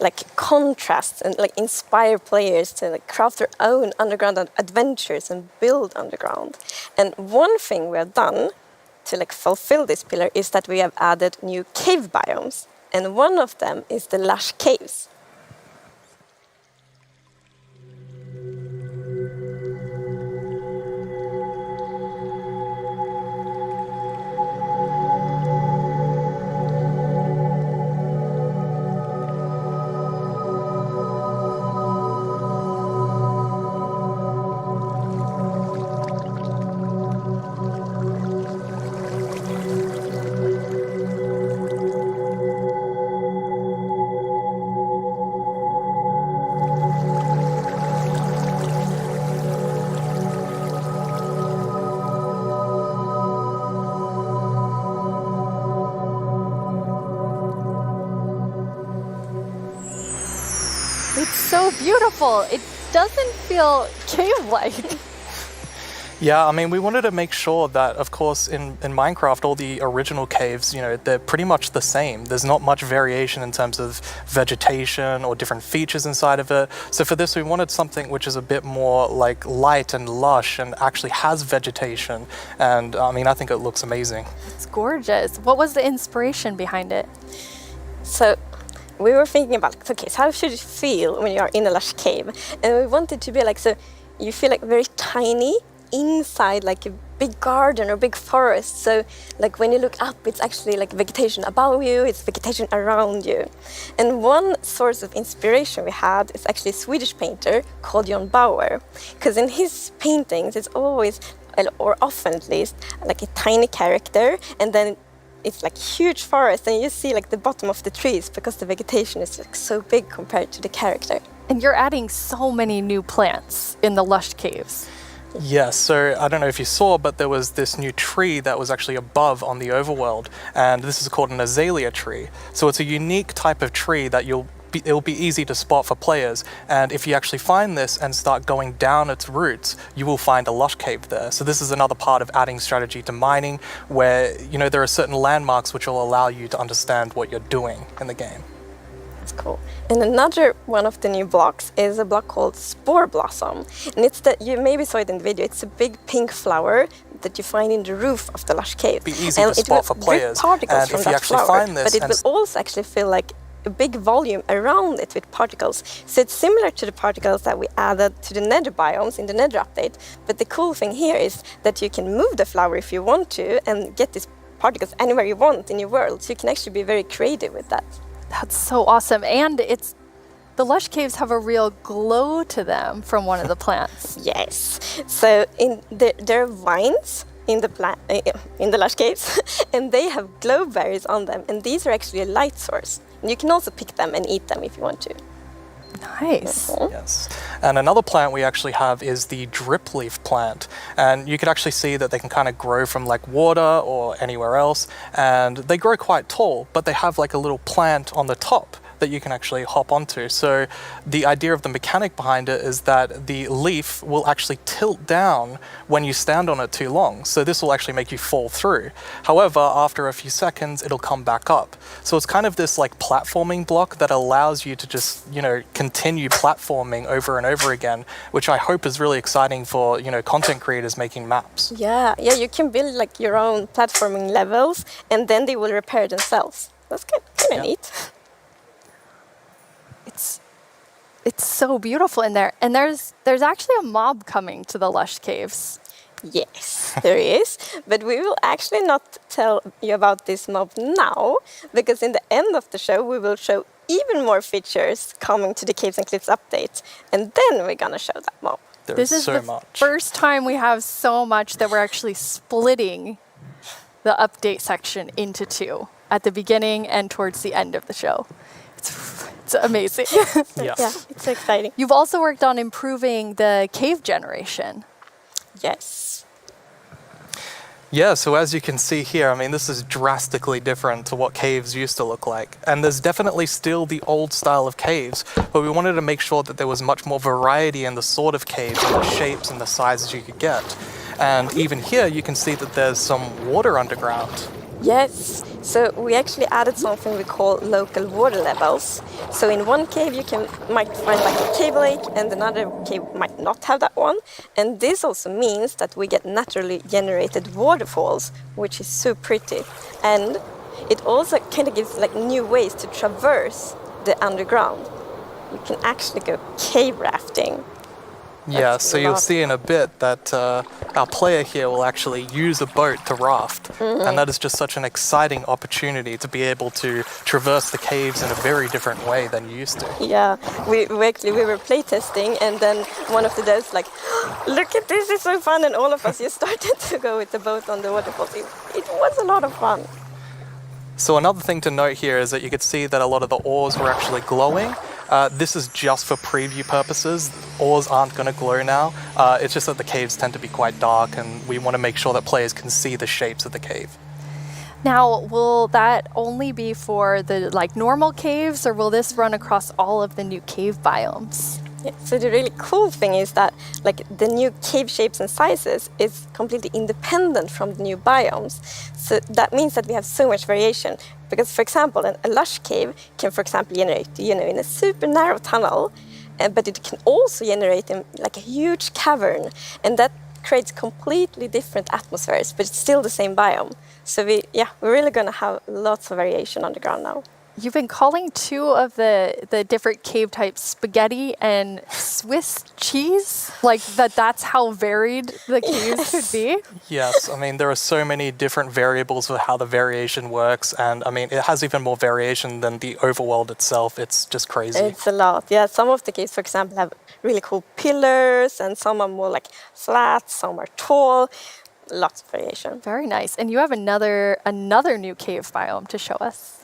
like contrast and like inspire players to like craft their own underground adventures and build underground. And one thing we have done to like fulfill this pillar is that we have added new cave biomes, and one of them is the lush caves. It's so beautiful. It doesn't feel cave-like. Yeah, I mean, we wanted to make sure that, of course, in Minecraft, all the original caves, you know, they're pretty much the same. There's not much variation in terms of vegetation or different features inside of it. So for this, we wanted something which is a bit more like light and lush and actually has vegetation. And I mean, I think it looks amazing. It's gorgeous. What was the inspiration behind it? So we were thinking about, okay, so how should it feel when you are in a lush cave? And we wanted to be like, so you feel like very tiny inside like a big garden or big forest. So like when you look up, it's actually like vegetation above you, it's vegetation around you. And one source of inspiration we had is actually a Swedish painter called John Bauer, because in his paintings it's always, or often at least, like a tiny character, and then it's like huge forest, and you see like the bottom of the trees because the vegetation is like so big compared to the character. And you're adding so many new plants in the lush caves. Yes, so I don't know if you saw, but there was this new tree that was actually above on the overworld, and this is called an azalea tree. So it's a unique type of tree that it'll be easy to spot for players, and if you actually find this and start going down its roots, you will find a lush cave there. So this is another part of adding strategy to mining, where, you know, there are certain landmarks which will allow you to understand what you're doing in the game. That's cool. And another one of the new blocks is a block called Spore Blossom. And it's that, you maybe saw it in the video, it's a big pink flower that you find in the roof of the lush cave. Be easy to spot for players. Particles and from if you that actually flower, find this, but it will also actually feel like a big volume around it with particles. So it's similar to the particles that we added to the nether biomes in the nether update. But the cool thing here is that you can move the flower if you want to and get these particles anywhere you want in your world. So you can actually be very creative with that. That's so awesome. And the lush caves have a real glow to them from one of the plants. Yes. So there are vines in the lush caves, and they have glow berries on them, and these are actually a light source. And you can also pick them and eat them if you want to. Nice. Yes. And another plant we actually have is the drip leaf plant. And you could actually see that they can kind of grow from like water or anywhere else. And they grow quite tall, but they have like a little plant on the top that you can actually hop onto. So the idea of the mechanic behind it is that the leaf will actually tilt down when you stand on it too long. So this will actually make you fall through. However, after a few seconds, it'll come back up. So it's kind of this like platforming block that allows you to just, you know, continue platforming over and over again, which I hope is really exciting for, you know, content creators making maps. Yeah, you can build like your own platforming levels, and then they will repair themselves. That's kind of neat. It's so beautiful in there. And there's actually a mob coming to the lush caves. Yes, there is. But we will actually not tell you about this mob now, because in the end of the show we will show even more features coming to the Caves and Cliffs update. And then we're gonna show that mob. This is the first time we have so much that we're actually splitting the update section into two, at the beginning and towards the end of the show. It's amazing. Yeah, it's exciting. You've also worked on improving the cave generation. Yes. Yeah, so as you can see here, I mean, this is drastically different to what caves used to look like. And there's definitely still the old style of caves, but we wanted to make sure that there was much more variety in the sort of caves and the shapes and the sizes you could get. And even here, you can see that there's some water underground. Yes. So we actually added something we call local water levels. So in one cave might find like a cave lake, and another cave might not have that one. And this also means that we get naturally generated waterfalls, which is so pretty. And it also kind of gives like new ways to traverse the underground. You can actually go cave rafting. Yeah, so you'll see in a bit that our player here will actually use a boat to raft. And that is just such an exciting opportunity to be able to traverse the caves in a very different way than you used to. Yeah, we were playtesting, and then one of the devs like, look at this, it's so fun, and all of us just started to go with the boat on the waterfalls. It was a lot of fun. So another thing to note here is that you could see that a lot of the ores were actually glowing. This is just for preview purposes. Ores aren't going to glow now. It's just that the caves tend to be quite dark, and we want to make sure that players can see the shapes of the cave. Now, will that only be for the like normal caves, or will this run across all of the new cave biomes? Yeah, so the really cool thing is that like the new cave shapes and sizes is completely independent from the new biomes. So that means that we have so much variation. Because, for example, a lush cave can, for example, generate, in a super narrow tunnel, but it can also generate in like a huge cavern, and that creates completely different atmospheres, but it's still the same biome. So we're really going to have lots of variation on the ground now. You've been calling two of the different cave types spaghetti and Swiss cheese? Like that's how varied the caves could be? Yes, I mean, there are so many different variables for how the variation works, and I mean, it has even more variation than the overworld itself. It's just crazy. It's a lot, yeah. Some of the caves, for example, have really cool pillars, and some are more like flat, some are tall. Lots of variation. Very nice. And you have another new cave biome to show us.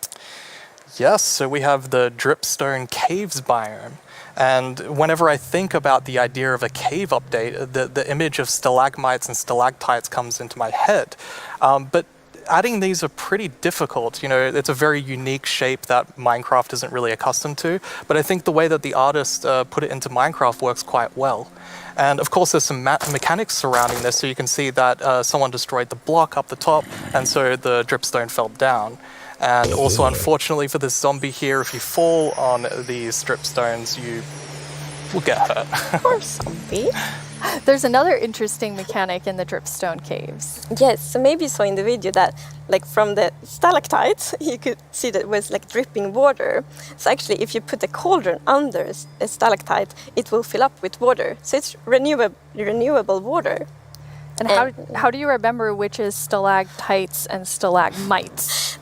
Yes, so we have the Dripstone Caves biome. And whenever I think about the idea of a cave update, the image of stalagmites and stalactites comes into my head. But adding these are pretty difficult. It's a very unique shape that Minecraft isn't really accustomed to. But I think the way that the artist put it into Minecraft works quite well. And of course, there's some mechanics surrounding this. So you can see that someone destroyed the block up the top, and so the dripstone fell down. And also, unfortunately for this zombie here, if you fall on these dripstones, you will get hurt. Poor zombie. There's another interesting mechanic in the dripstone caves. Yes, so maybe you saw in the video that like from the stalactites, you could see that it was like dripping water. So actually, if you put a cauldron under a stalactite, it will fill up with water. So it's renewable water. And how do you remember which is stalactites and stalagmites?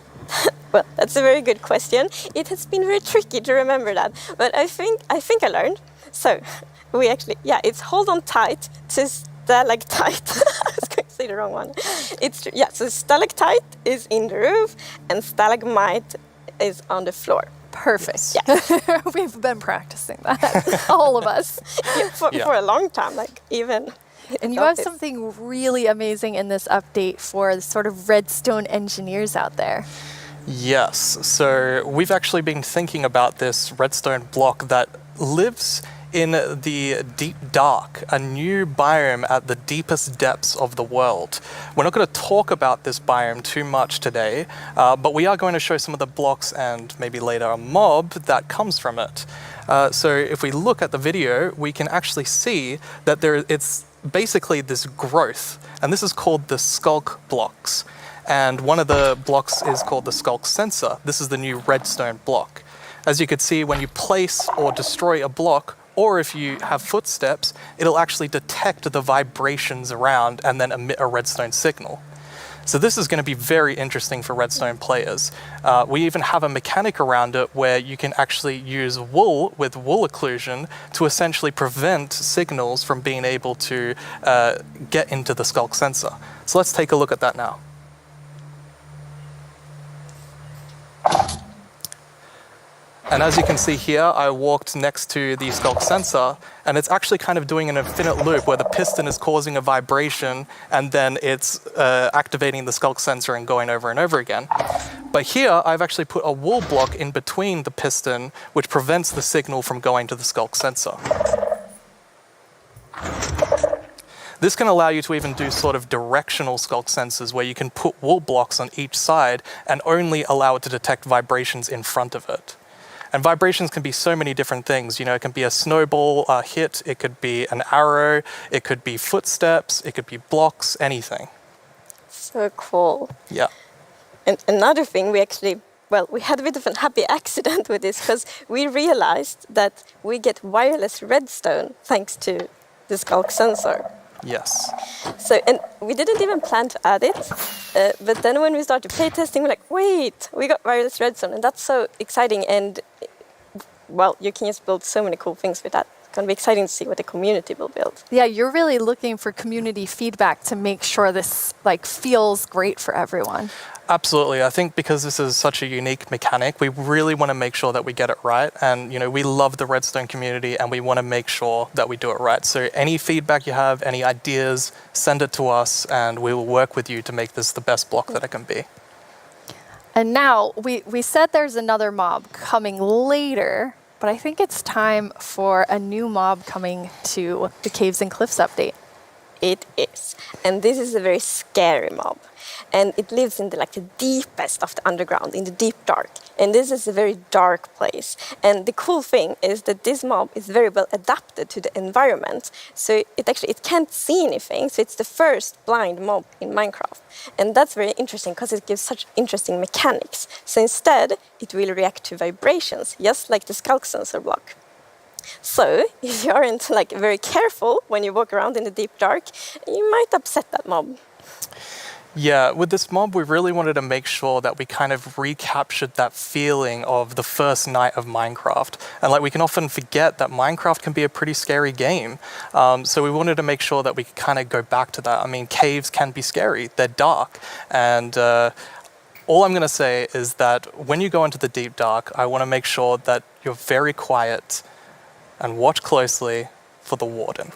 Well, that's a very good question. It has been very tricky to remember that, but I think I learned. So we actually, it's hold on tight to stalactite. I was going to say the wrong one. So stalactite is in the roof and stalagmite is on the floor. Perfect. Yeah. We've been practicing that, all of us. For a long time, like even. And you have something really amazing in this update for the sort of redstone engineers out there. Yes, so we've actually been thinking about this redstone block that lives in the deep dark, a new biome at the deepest depths of the world. We're not going to talk about this biome too much today, but we are going to show some of the blocks and maybe later a mob that comes from it. So if we look at the video, we can actually see that it's basically this growth, and this is called the skulk blocks. And one of the blocks is called the skulk sensor. This is the new redstone block. As you can see, when you place or destroy a block, or if you have footsteps, it'll actually detect the vibrations around and then emit a redstone signal. So this is going to be very interesting for redstone players. We even have a mechanic around it where you can actually use wool with wool occlusion to essentially prevent signals from being able to get into the skulk sensor. So let's take a look at that now. And as you can see here, I walked next to the skulk sensor, and it's actually kind of doing an infinite loop where the piston is causing a vibration, and then it's activating the skulk sensor and going over and over again. But here, I've actually put a wool block in between the piston, which prevents the signal from going to the skulk sensor. This can allow you to even do sort of directional skulk sensors where you can put wall blocks on each side and only allow it to detect vibrations in front of it. And vibrations can be so many different things. You know, it can be a snowball hit, it could be an arrow, it could be footsteps, it could be blocks, anything. So cool. Yeah. And another thing, we had a bit of a happy accident with this because we realized that we get wireless redstone thanks to the skulk sensor. Yes. So, and we didn't even plan to add it, but then when we started playtesting, we're like, wait, we got wireless redstone, and that's so exciting. And well, you can just build so many cool things with that. It's going to be exciting to see what the community will build. Yeah, you're really looking for community feedback to make sure this feels great for everyone. Absolutely. I think because this is such a unique mechanic, we really want to make sure that we get it right. And, you know, we love the redstone community and we want to make sure that we do it right. So any feedback you have, any ideas, send it to us and we will work with you to make this the best block that it can be. And now, we said there's another mob coming later, but I think it's time for a new mob coming to the Caves and Cliffs update. It is. And this is a very scary mob. And it lives in the deepest of the underground, in the deep dark. And this is a very dark place. And the cool thing is that this mob is very well adapted to the environment. So it can't see anything. So it's the first blind mob in Minecraft. And that's very interesting because it gives such interesting mechanics. So instead, it will react to vibrations, just like the skulk sensor block. So if you aren't very careful when you walk around in the deep dark, you might upset that mob. Yeah, with this mob, we really wanted to make sure that we kind of recaptured that feeling of the first night of Minecraft. And we can often forget that Minecraft can be a pretty scary game. So we wanted to make sure that we could kind of go back to that. I mean, caves can be scary, they're dark. And all I'm going to say is that when you go into the deep dark, I want to make sure that you're very quiet and watch closely for the warden.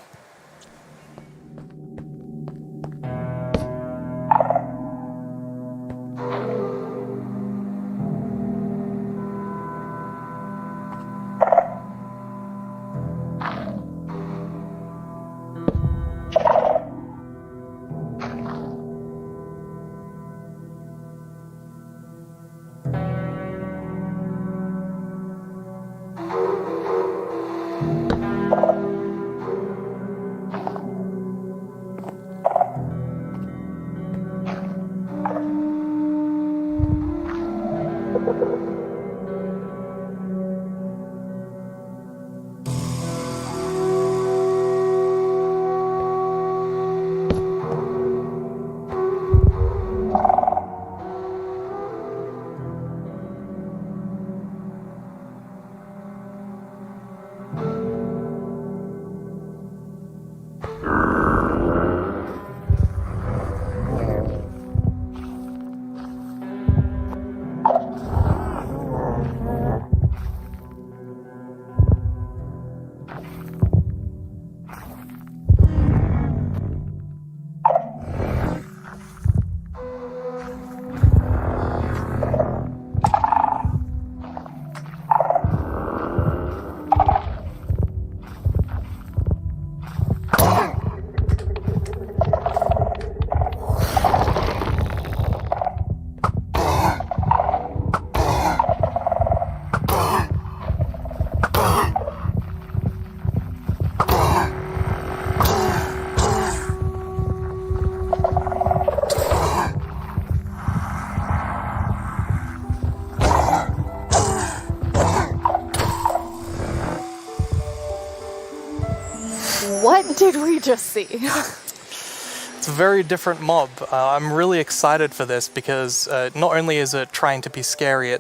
What did we just see? It's a very different mob. I'm really excited for this because not only is it trying to be scary,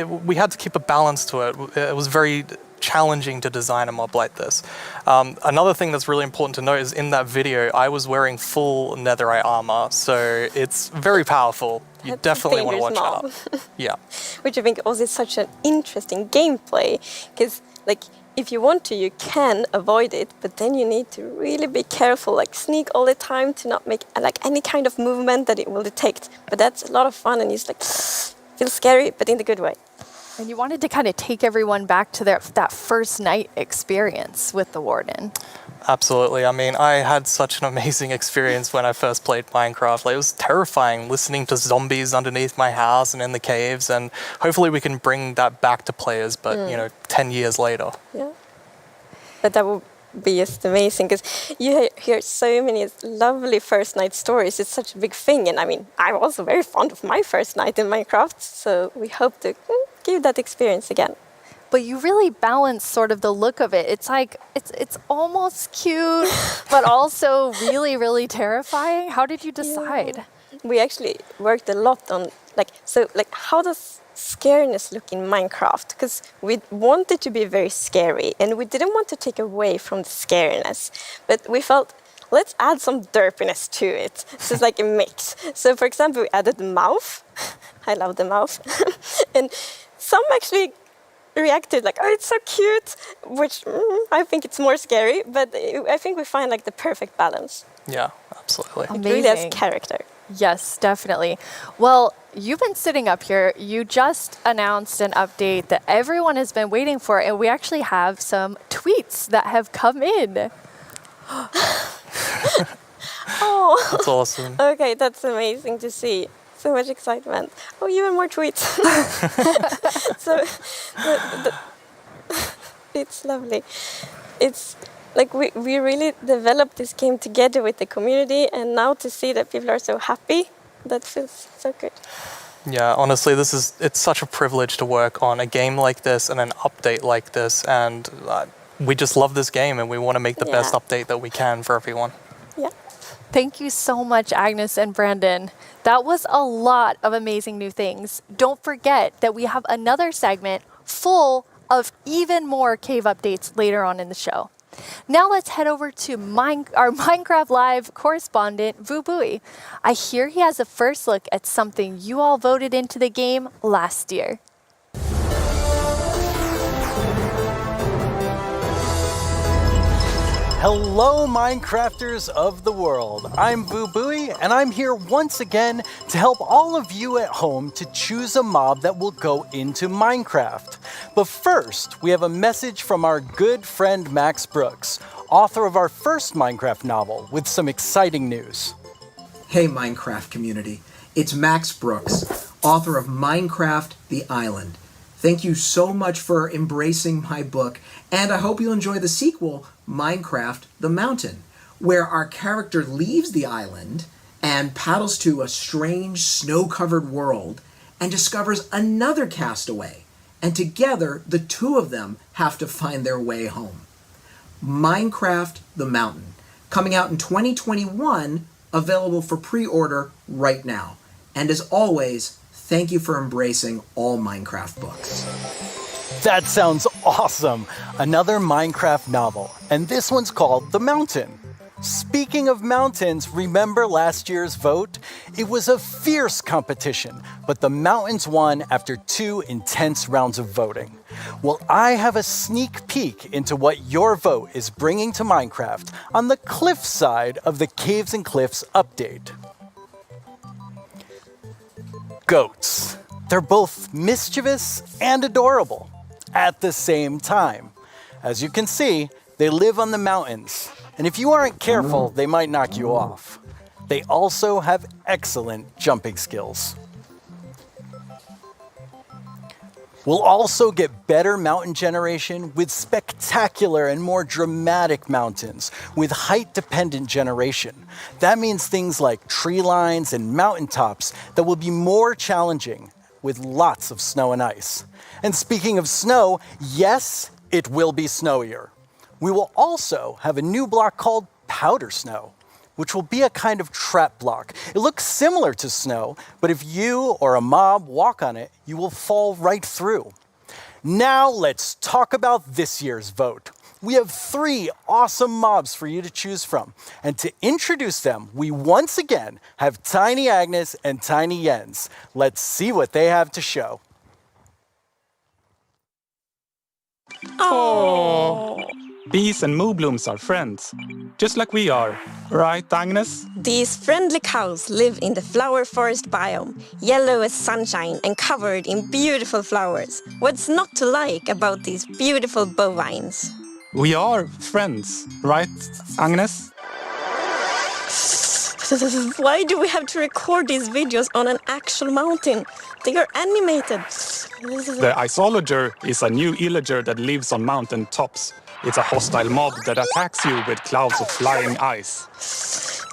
we had to keep a balance to it. It was very challenging to design a mob like this. Another thing that's really important to note is in that video, I was wearing full netherite armor, so it's very powerful. You That's definitely a want to watch dangerous out. Yeah. Which I think also is such an interesting gameplay, because if you want to, you can avoid it, but then you need to really be careful, sneak all the time to not make any kind of movement that it will detect. But that's a lot of fun and it's feels scary, but in the good way. And you wanted to kind of take everyone back to that first night experience with the Warden. Absolutely. I mean, I had such an amazing experience when I first played Minecraft. Like, it was terrifying listening to zombies underneath my house and in the caves, and hopefully we can bring that back to players, but, 10 years later. Yeah. But that would be just amazing, because you hear so many lovely first night stories. It's such a big thing, and I mean, I'm also very fond of my first night in Minecraft, so we hope to give that experience again. But you really balance sort of the look of it. It's like, it's almost cute, but also really, really terrifying. How did you decide? Yeah. We actually worked a lot on, how does scariness look in Minecraft? Because we wanted to be very scary, and we didn't want to take away from the scariness. But we felt, let's add some derpiness to it. So it's like a mix. So for example, we added the mouth. I love the mouth. And some actually reacted like, oh, it's so cute, which I think it's more scary, but I think we find like the perfect balance. Yeah, absolutely. It really has character. Yes, definitely. Well, you've been sitting up here. You just announced an update that everyone has been waiting for, and we actually have some tweets that have come in. Oh, That's awesome. Okay, that's amazing to see. So much excitement. Oh, even more tweets. So it's lovely. It's like we really developed this game together with the community, and now to see that people are so happy, that feels so good. Yeah, honestly, it's such a privilege to work on a game like this and an update like this, and we just love this game, and we want to make the best update that we can for everyone. Yeah. Thank you so much, Agnes and Brandon. That was a lot of amazing new things. Don't forget that we have another segment full of even more cave updates later on in the show. Now let's head over to our Minecraft Live correspondent, Vu Bui. I hear he has a first look at something you all voted into the game last year. Hello, Minecrafters of the world. I'm Vu Bui, and I'm here once again to help all of you at home to choose a mob that will go into Minecraft. But first, we have a message from our good friend Max Brooks, author of our first Minecraft novel, with some exciting news. Hey, Minecraft community. It's Max Brooks, author of Minecraft: The Island. Thank you so much for embracing my book, and I hope you'll enjoy the sequel, Minecraft: The Mountain, where our character leaves the island and paddles to a strange snow-covered world and discovers another castaway, and together the two of them have to find their way home. Minecraft: The Mountain, coming out in 2021, available for pre-order right now. And as always, thank you for embracing all Minecraft books. That sounds awesome! Another Minecraft novel, and this one's called The Mountain. Speaking of mountains, remember last year's vote? It was a fierce competition, but the mountains won after 2 intense rounds of voting. Well, I have a sneak peek into what your vote is bringing to Minecraft on the cliff side of the Caves and Cliffs update. Goats. They're both mischievous and adorable at the same time. As you can see, they live on the mountains, and if you aren't careful, they might knock you off. They also have excellent jumping skills. We'll also get better mountain generation with spectacular and more dramatic mountains with height-dependent generation. That means things like tree lines and mountaintops that will be more challenging with lots of snow and ice. And speaking of snow, yes, it will be snowier. We will also have a new block called Powder Snow, which will be a kind of trap block. It looks similar to snow, but if you or a mob walk on it, you will fall right through. Now let's talk about this year's vote. We have 3 awesome mobs for you to choose from. And to introduce them, we once again have Tiny Agnes and Tiny Jens. Let's see what they have to show. Oh. Bees and moonblooms are friends, just like we are. Right, Agnes? These friendly cows live in the flower forest biome, yellow as sunshine and covered in beautiful flowers. What's not to like about these beautiful bovines? We are friends, right, Agnes? Why do we have to record these videos on an actual mountain? They are animated. The isolager is a new illager that lives on mountain tops. It's a hostile mob that attacks you with clouds of flying ice.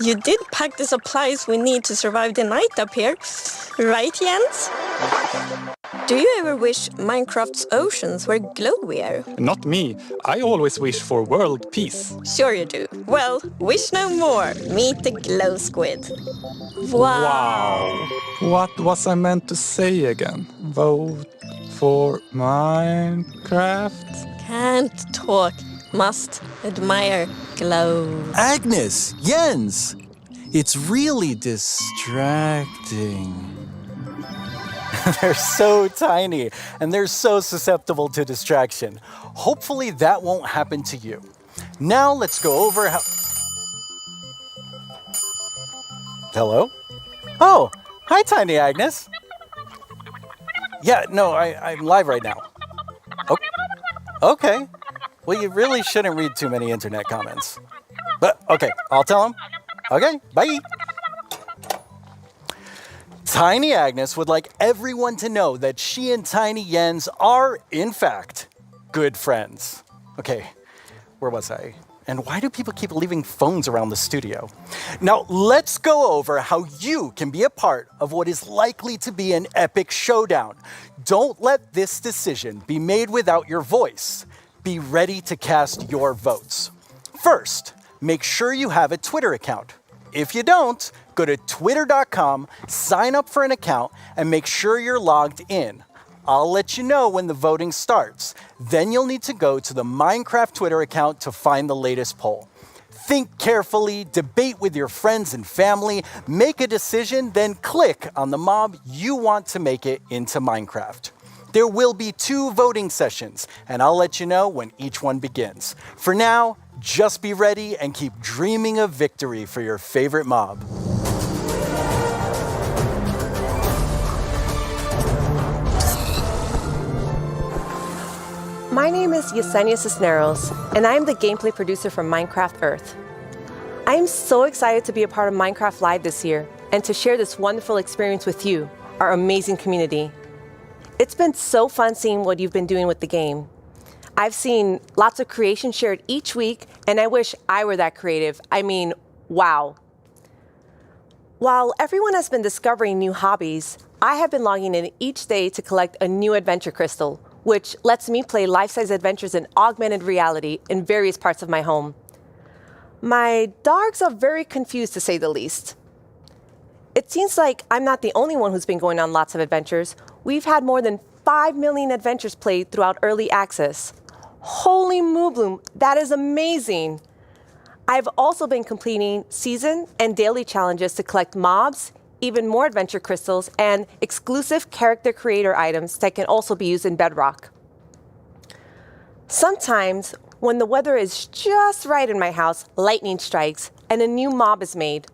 You did pack the supplies we need to survive the night up here, right, Jens? Do you ever wish Minecraft's oceans were glowier? Not me. I always wish for world peace. Sure you do. Well, wish no more. Meet the glow squid. Wow. What was I meant to say again? Vote for Minecraft? Can't talk. Must admire glow. Agnes, Jens, it's really distracting. They're so tiny and they're so susceptible to distraction. Hopefully that won't happen to you. Now let's go over how... Hello? Oh, hi, Tiny Agnes. Yeah, no, I'm live right now. Oh, okay. Well, you really shouldn't read too many internet comments. But, okay, I'll tell him. Okay, bye. Tiny Agnes would like everyone to know that she and Tiny Jens are, in fact, good friends. Okay, where was I? And why do people keep leaving phones around the studio? Now, let's go over how you can be a part of what is likely to be an epic showdown. Don't let this decision be made without your voice. Be ready to cast your votes. First, make sure you have a Twitter account. If you don't, go to twitter.com, sign up for an account, and make sure you're logged in. I'll let you know when the voting starts. Then you'll need to go to the Minecraft Twitter account to find the latest poll. Think carefully, debate with your friends and family, make a decision, then click on the mob you want to make it into Minecraft. There will be 2 voting sessions, and I'll let you know when each one begins. For now, just be ready and keep dreaming of victory for your favorite mob. My name is Yesenia Cisneros, and I am the gameplay producer for Minecraft Earth. I am so excited to be a part of Minecraft Live this year and to share this wonderful experience with you, our amazing community. It's been so fun seeing what you've been doing with the game. I've seen lots of creation shared each week, and I wish I were that creative. I mean, wow. While everyone has been discovering new hobbies, I have been logging in each day to collect a new adventure crystal, which lets me play life-size adventures in augmented reality in various parts of my home. My dogs are very confused, to say the least. It seems like I'm not the only one who's been going on lots of adventures. We've had more than 5 million adventures played throughout early access. Holy moobloom, that is amazing! I've also been completing season and daily challenges to collect mobs, even more adventure crystals, and exclusive character creator items that can also be used in Bedrock. Sometimes, when the weather is just right in my house, lightning strikes and a new mob is made.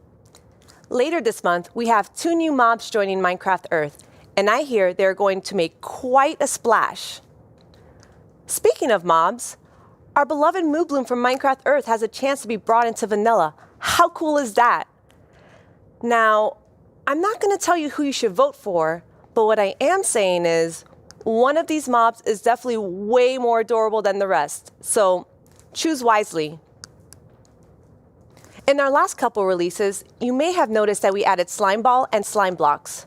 Later this month, we have 2 new mobs joining Minecraft Earth, and I hear they're going to make quite a splash. Speaking of mobs, our beloved Moobloom from Minecraft Earth has a chance to be brought into vanilla. How cool is that? Now, I'm not going to tell you who you should vote for, but what I am saying is one of these mobs is definitely way more adorable than the rest, so choose wisely. In our last couple releases, you may have noticed that we added Slime Ball and Slime Blocks.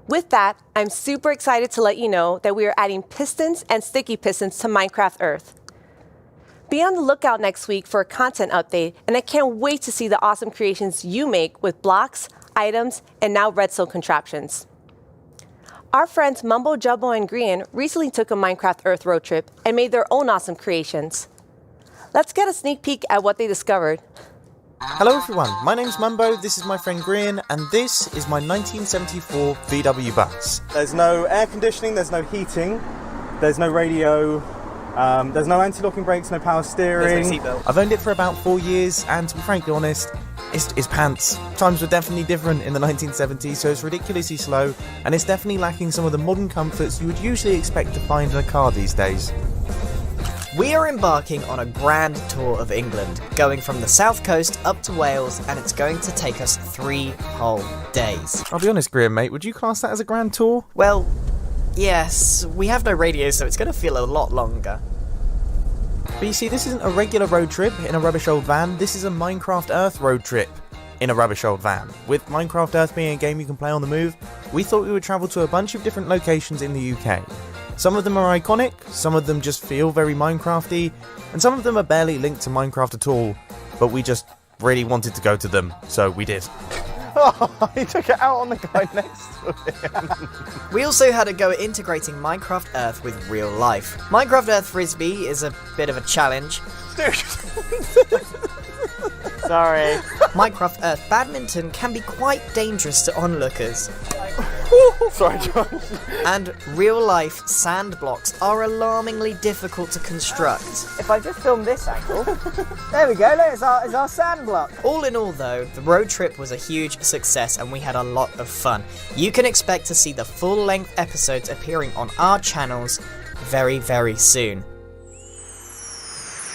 With that, I'm super excited to let you know that we are adding pistons and sticky pistons to Minecraft Earth. Be on the lookout next week for a content update, and I can't wait to see the awesome creations you make with blocks, items, and now redstone contraptions. Our friends Mumbo Jumbo and Grian recently took a Minecraft Earth road trip and made their own awesome creations. Let's get a sneak peek at what they discovered. Hello everyone, my name's Mumbo, this is my friend Grian, and this is my 1974 VW bus. There's no air conditioning, there's no heating, there's no radio, There's no anti-locking brakes, no power steering. There's no seatbelt. I've owned it for about 4 years, and to be frankly honest, it's pants. Times were definitely different in the 1970s, so it's ridiculously slow, and it's definitely lacking some of the modern comforts you would usually expect to find in a car these days. We are embarking on a grand tour of England, going from the south coast up to Wales, and it's going to take us 3 whole days. I'll be honest, Graham, mate, would you class that as a grand tour? Well, yes, we have no radio, so it's going to feel a lot longer. But you see, this isn't a regular road trip in a rubbish old van, this is a Minecraft Earth road trip in a rubbish old van. With Minecraft Earth being a game you can play on the move, we thought we would travel to a bunch of different locations in the UK. Some of them are iconic, some of them just feel very Minecrafty, and some of them are barely linked to Minecraft at all, but we just really wanted to go to them, so we did. Oh, he took it out on the guy next to him. We also had a go at integrating Minecraft Earth with real life. Minecraft Earth Frisbee is a bit of a challenge. Sorry. Minecraft Earth Badminton can be quite dangerous to onlookers. Sorry, Josh. And real-life sand blocks are alarmingly difficult to construct. If I just film this angle, there we go, look, it's our sand block. All in all though, the road trip was a huge success and we had a lot of fun. You can expect to see the full-length episodes appearing on our channels very, very soon.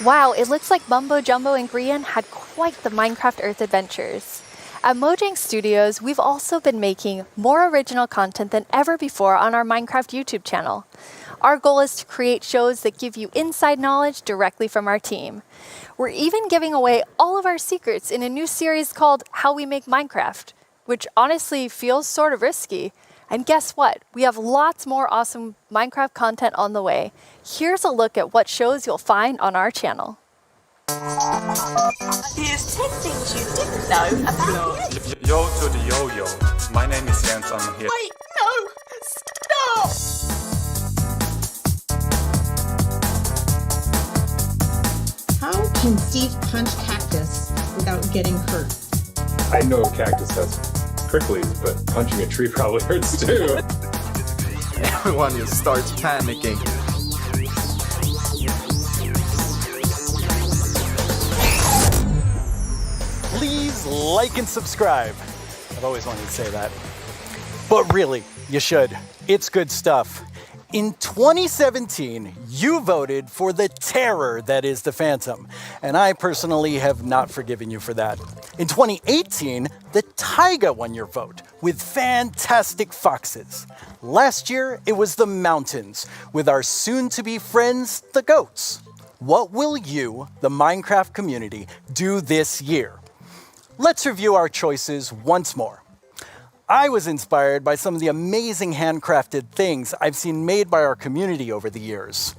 Wow, it looks like Mumbo Jumbo and Grian had quite the Minecraft Earth adventures. At Mojang Studios, we've also been making more original content than ever before on our Minecraft YouTube channel. Our goal is to create shows that give you inside knowledge directly from our team. We're even giving away all of our secrets in a new series called How We Make Minecraft, which honestly feels sort of risky. And guess what? We have lots more awesome Minecraft content on the way. Here's a look at what shows you'll find on our channel. Here's 10 things you didn't know about it. Yo to the yo-yo. My name is Jens, I'm here. Wait, no! Stop! How can Steve punch cactus without getting hurt? I know a cactus has pricklies, but punching a tree probably hurts too. Everyone just starts panicking. Please like and subscribe. I've always wanted to say that. But really, you should. It's good stuff. In 2017, you voted for the terror that is the Phantom, and I personally have not forgiven you for that. In 2018, the taiga won your vote with fantastic foxes. Last year, it was the mountains with our soon-to-be friends, the goats. What will you, the Minecraft community, do this year? Let's review our choices once more. I was inspired by some of the amazing handcrafted things I've seen made by our community over the years.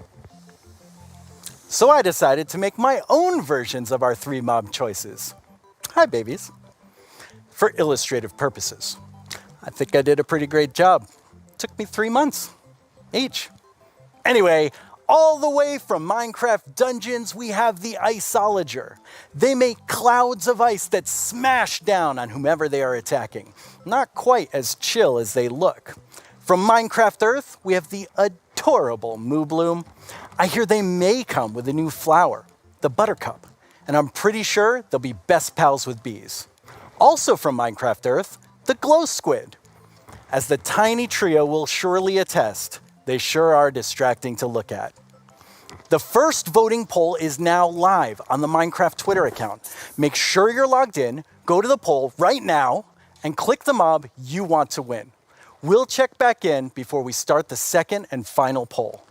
So I decided to make my own versions of our 3 mob choices. Hi, babies. For illustrative purposes. I think I did a pretty great job. Took me 3 months each. Anyway, all the way from Minecraft Dungeons, we have the Iceologer. They make clouds of ice that smash down on whomever they are attacking. Not quite as chill as they look. From Minecraft Earth, we have the adorable Moo Bloom. I hear they may come with a new flower, the Buttercup, and I'm pretty sure they'll be best pals with bees. Also from Minecraft Earth, the Glow Squid. As the tiny trio will surely attest, they sure are distracting to look at. The first voting poll is now live on the Minecraft Twitter account. Make sure you're logged in, go to the poll right now, and click the mob you want to win. We'll check back in before we start the second and final poll.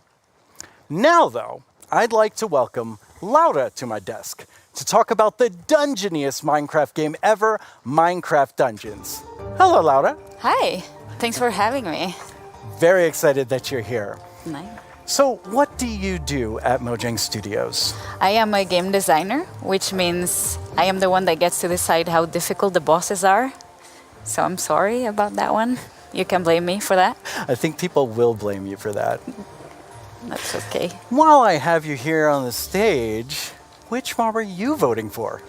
Now, though, I'd like to welcome Laura to my desk to talk about the dungeoniest Minecraft game ever, Minecraft Dungeons. Hello, Laura. Hi, thanks for having me. Very excited that you're here. Nice. So what do you do at Mojang Studios? I am a game designer, which means I am the one that gets to decide how difficult the bosses are. So I'm sorry about that one. You can blame me for that. I think people will blame you for that. That's okay. While I have you here on the stage, which mob are you voting for?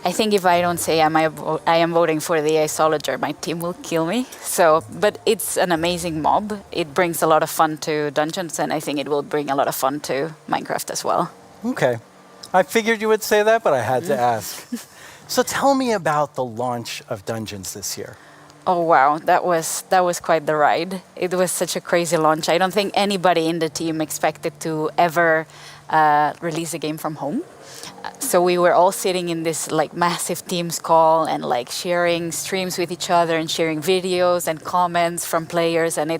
I think if I don't say I am voting for the Isolager, my team will kill me. So, but it's an amazing mob. It brings a lot of fun to Dungeons, and I think it will bring a lot of fun to Minecraft as well. Okay. I figured you would say that, but I had to ask. So tell me about the launch of Dungeons this year. Oh wow, that was quite the ride. It was such a crazy launch. I don't think anybody in the team expected to ever release a game from home. So we were all sitting in this like massive Teams call and like sharing streams with each other and sharing videos and comments from players, and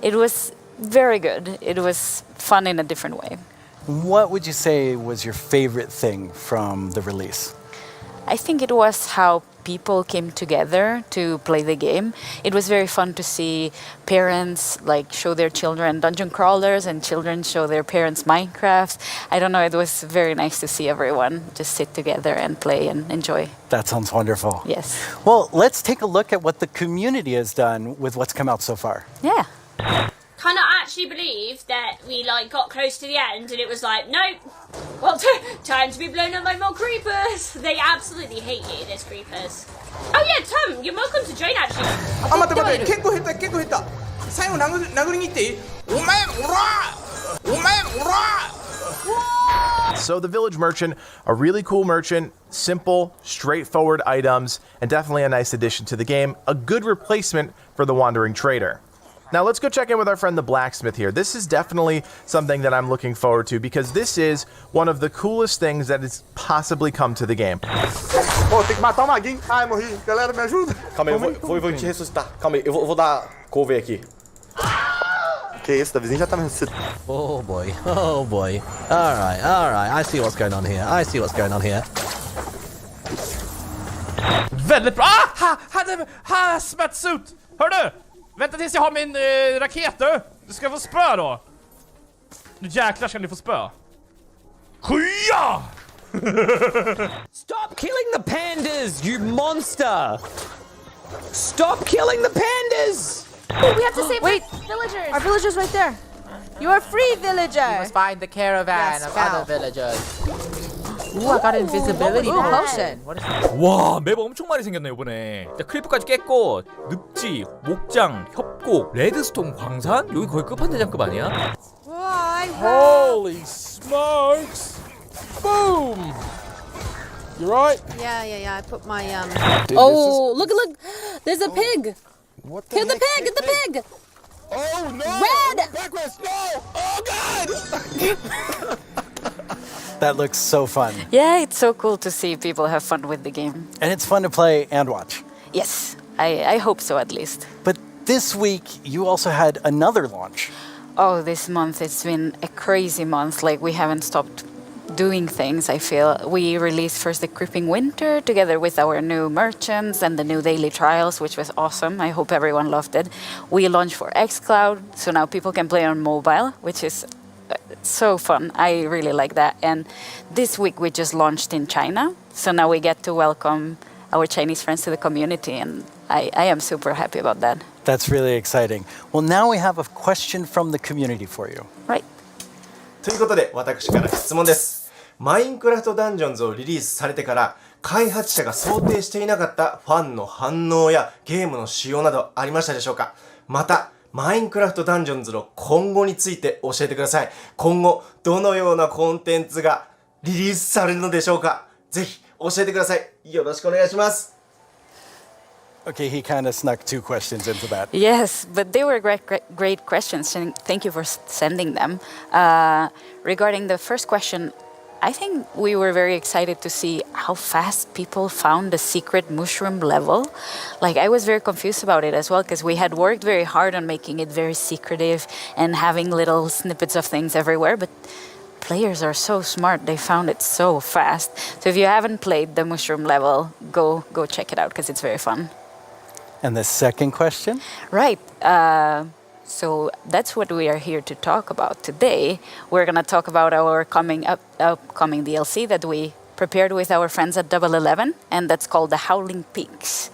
it was very good. It was fun in a different way. What would you say was your favorite thing from the release? I think it was how people came together to play the game. It was very fun to see parents like show their children dungeon crawlers and children show their parents Minecraft. I don't know, it was very nice to see everyone just sit together and play and enjoy. That sounds wonderful. Yes. Well, let's take a look at what the community has done with what's come out so far. Yeah. Cannot actually believe that we like got close to the end and it was like, nope. Well, time to be blown up by more creepers. They absolutely hate you, these creepers. Oh yeah, Tom, you're welcome to join actually. あ、待って待って、結構減った結構減った。最後殴りに行っていい？お前おら！お前おら！ So the Village Merchant, a really cool merchant, simple, straightforward items, and definitely a nice addition to the game, a good replacement for the Wandering Trader. Now let's go check in with our friend the Blacksmith here. This is definitely something that I'm looking forward to because this is one of the coolest things that has possibly come to the game. Pô, tem que matar o maguinho. Ai, morri. Galera, me ajuda. Calma aí, vou te ressuscitar. Calma aí, eu vou dar cover aqui. Que isso, Davizinho já tá me ressuscitando. Oh boy, oh boy. Alright, I see what's going on here. I see what's going on here. Väldigt bra! Hazmat-suit! Hör du? Vänta tills jag har min raket du! Du ska få spö då! Nu jäklar ska ni få spö. Skya! Stop killing the pandas, you monster! Stop killing the pandas! Oh, we have to save villagers! Our villager's right there. You are free, villager! You must find the caravan of other villagers. Ooh, I got invisibility potion. What is that? 와, 맵 엄청 많이 생겼네 이번에. 자, 크리프까지 깼고 늪지, 목장, 협곡, 레드스톤 광산? 여기 거의 끝판대장급 아니야? Holy smokes! Boom! You right? Yeah. I put my Dude, oh, look! There's a pig. What Kill the pig! Get the pig! Oh no! Red! Backwards! No! Oh god! That looks so fun. Yeah, it's so cool to see people have fun with the game. And it's fun to play and watch. Yes, I hope so at least. But this week, you also had another launch. Oh, this month it's been a crazy month. Like we haven't stopped doing things, I feel. We released first the Creeping Winter together with our new merchants and the new daily trials, which was awesome. I hope everyone loved it. We launched for xCloud, so now people can play on mobile, which is so fun. I really like that. And this week we just launched in China, so now we get to welcome our Chinese friends to the community, and I am super happy about that. That's really exciting. Well, now we have a question from the community for you. Right. ということで、私から質問です。マインクラフトダンジョンズをリリースされてから、開発者が想定していなかったファンの反応やゲームの仕様などありましたでしょうか？また、マインクラフトダンジョンズの今後について教えてください。今後、どのようなコンテンツがリリースされるのでしょうか？ぜひ教えてください。よろしくお願いします。Okay, he kind of snuck two questions into that. Yes, but they were great questions, and thank you for sending them. Regarding the first question, I think we were very excited to see how fast people found the secret mushroom level. Like, I was very confused about it as well, because we had worked very hard on making it very secretive and having little snippets of things everywhere, but players are so smart. They found it so fast. So if you haven't played the mushroom level, go check it out, because it's very fun. And the second question? Right. So that's what we are here to talk about today. We're going to talk about our upcoming DLC that we prepared with our friends at Double 11, and that's called the Howling Peaks.